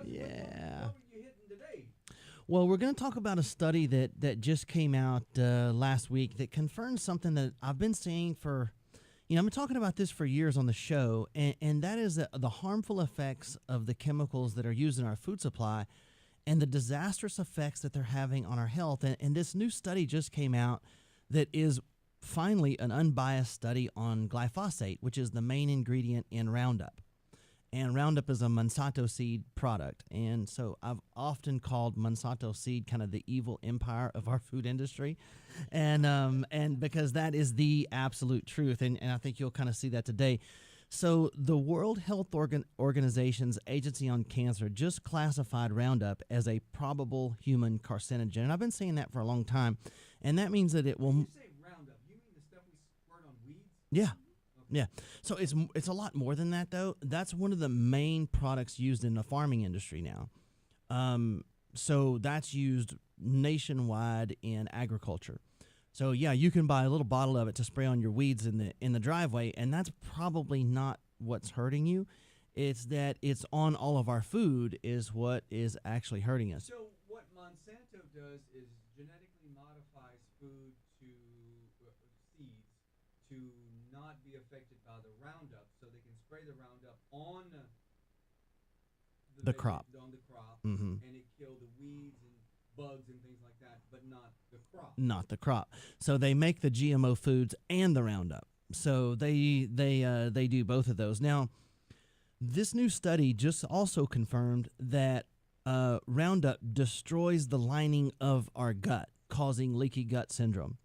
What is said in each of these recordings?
Yeah. What were you hitting today? Well, we're going to talk about a study that just came out last week that confirms something that I've been saying for, I've been talking about this for years on the show, and that is the harmful effects of the chemicals that are used in our food supply and the disastrous effects that they're having on our health. And this new study just came out that is finally an unbiased study on glyphosate, which is the main ingredient in Roundup. And Roundup is a Monsanto seed product. And so I've often called Monsanto seed kind of the evil empire of our food industry. And because that is the absolute truth. And I think you'll kind of see that today. So the World Health Organization's Agency on Cancer just classified Roundup as a probable human carcinogen. And I've been saying that for a long time. And that means that it will... When you say Roundup, you mean the stuff we squirt on weeds? Yeah. Yeah. So it's a lot more than that, though. That's one of the main products used in the farming industry now. So that's used nationwide in agriculture. So yeah, you can buy a little bottle of it to spray on your weeds in the driveway, and that's probably not what's hurting you. It's that it's on all of our food is what is actually hurting us. So what Monsanto does is genetically modifies food to seeds to not be affected by the Roundup, so they can spray the Roundup on the crop. On the crop, Mm-hmm. and it kill the weeds and bugs and things like that, but not the crop. Not the crop. So they make the GMO foods and the Roundup. So they do both of those. Now, this new study just also confirmed that Roundup destroys the lining of our gut, causing leaky gut syndrome.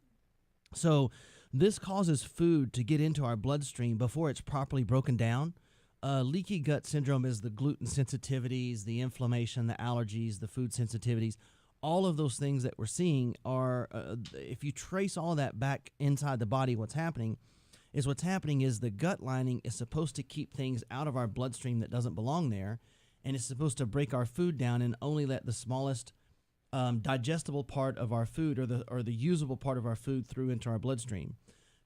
So this causes food to get into our bloodstream before it's properly broken down. Leaky gut syndrome is the gluten sensitivities, the inflammation, the allergies, the food sensitivities. All of those things that we're seeing are, if you trace all that back inside the body, what's happening is the gut lining is supposed to keep things out of our bloodstream that doesn't belong there, and it's supposed to break our food down and only let the smallest digestible part of our food or the usable part of our food through into our bloodstream.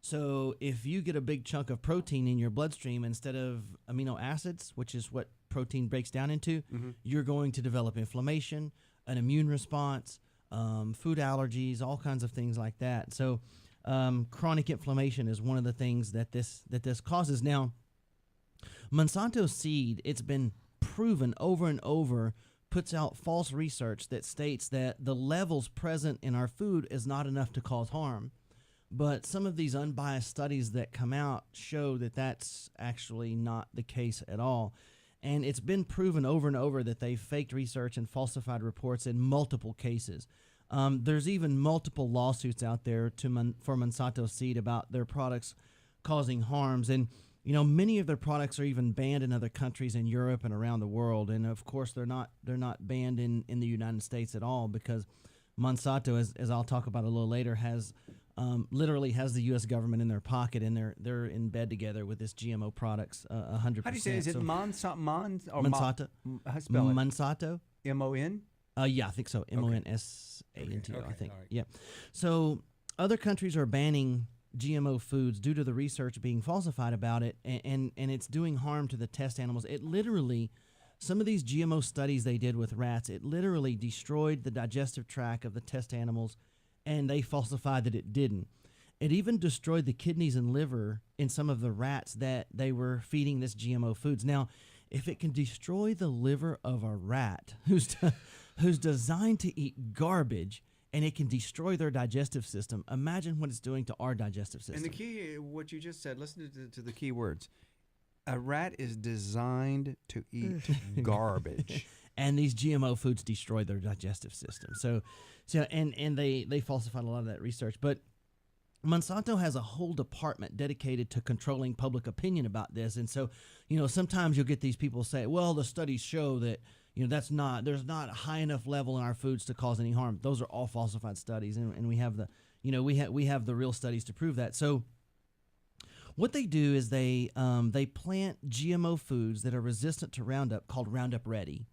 So if you get a big chunk of protein in your bloodstream instead of amino acids, which is what protein breaks down into, you're going to develop inflammation, an immune response, food allergies, all kinds of things like that. So chronic inflammation is one of the things that this causes. Now, Monsanto seed, it's been proven over and over, puts out false research that states that the levels present in our food is not enough to cause harm. But some of these unbiased studies that come out show that that's actually not the case at all. And it's been proven over and over that they faked research and falsified reports in multiple cases. There's even multiple lawsuits out there for Monsanto seed about their products causing harms. And, many of their products are even banned in other countries in Europe and around the world. And, of course, they're not banned in the United States at all because Monsanto, as I'll talk about a little later, has literally has the U.S. government in their pocket, and they're in bed together with this GMO products 100%. How do you say? Is it Monsanto? How spell it? Monsanto. M-O-N? Yeah, I think so. M-O-N-S-A-N-T-O, Okay, I think. all right. Yeah. So other countries are banning GMO foods due to the research being falsified about it, and it's doing harm to the test animals. It literally, some of these GMO studies they did with rats, it literally destroyed the digestive tract of the test animals, and they falsified that it didn't. It even destroyed the kidneys and liver in some of the rats that they were feeding this GMO foods. Now, if it can destroy the liver of a rat who's designed to eat garbage, and it can destroy their digestive system, imagine what it's doing to our digestive system. And the key, what you just said, listen to the key words. A rat is designed to eat garbage. And these GMO foods destroy their digestive system. So and they falsified a lot of that research. But Monsanto has a whole department dedicated to controlling public opinion about this. And so, sometimes you'll get these people say, well, the studies show that, there's not a high enough level in our foods to cause any harm. Those are all falsified studies. And we have we have the real studies to prove that. So what they do is they plant GMO foods that are resistant to Roundup called Roundup Ready.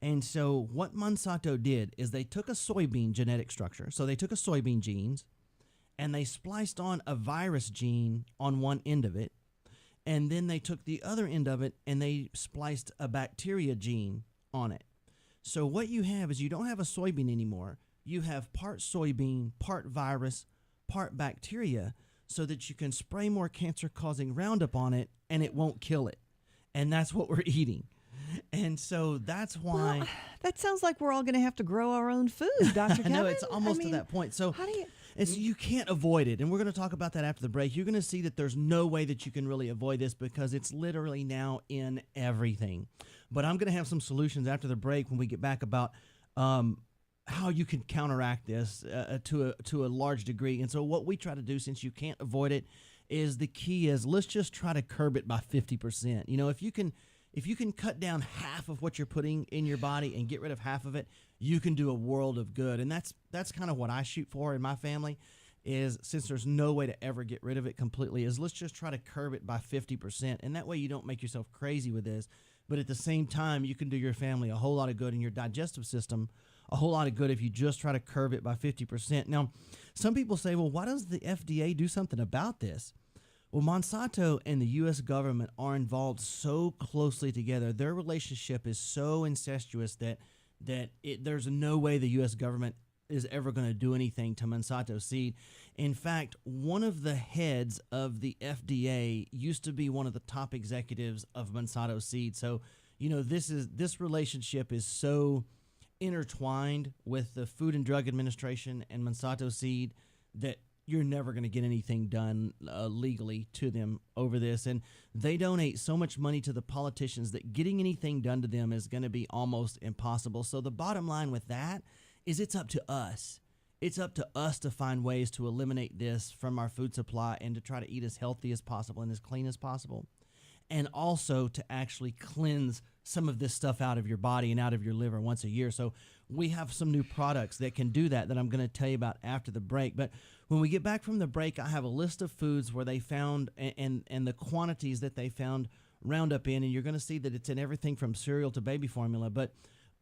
And so what Monsanto did is they took a soybean genetic structure. So they took a soybean genes and they spliced on a virus gene on one end of it. And then they took the other end of it and they spliced a bacteria gene on it. So what you have is you don't have a soybean anymore. You have part soybean, part virus, part bacteria, so that you can spray more cancer-causing Roundup on it and it won't kill it. And that's what we're eating. And so that's why. Well, that sounds like we're all going to have to grow our own food, Dr. Kevin. I know, it's almost to that point. So how do you? you can't avoid it. And we're going to talk about that after the break. You're going to see that there's no way that you can really avoid this because it's literally now in everything. But I'm going to have some solutions after the break when we get back about how you can counteract this to a large degree. And so what we try to do, since you can't avoid it, is the key is let's just try to curb it by 50%. You know, if you can cut down half of what you're putting in your body and get rid of half of it, you can do a world of good. And that's kind of what I shoot for in my family is, since there's no way to ever get rid of it completely, is let's just try to curb it by 50%. And that way you don't make yourself crazy with this. But at the same time, you can do your family a whole lot of good in your digestive system, a whole lot of good if you just try to curb it by 50%. Now, some people say, well, why does the FDA do something about this? Well, Monsanto and the U.S. government are involved so closely together. Their relationship is so incestuous that there's no way the U.S. government is ever going to do anything to Monsanto seed. In fact, one of the heads of the FDA used to be one of the top executives of Monsanto seed. So, you know, this relationship is so intertwined with the Food and Drug Administration and Monsanto seed that you're never going to get anything done legally to them over this. And they donate so much money to the politicians that getting anything done to them is going to be almost impossible. So the bottom line with that is it's up to us. It's up to us to find ways to eliminate this from our food supply and to try to eat as healthy as possible and as clean as possible. And also to actually cleanse some of this stuff out of your body and out of your liver once a year. So we have some new products that can do that I'm going to tell you about after the break. But when we get back from the break, I have a list of foods where they found and the quantities that they found Roundup in, and you're going to see that it's in everything from cereal to baby formula. But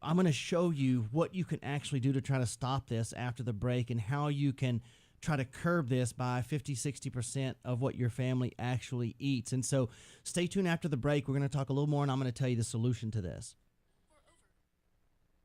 I'm going to show you what you can actually do to try to stop this after the break and how you can try to curb this by 50-60% of what your family actually eats. And so stay tuned after the break. We're going to talk a little more, and I'm going to tell you the solution to this.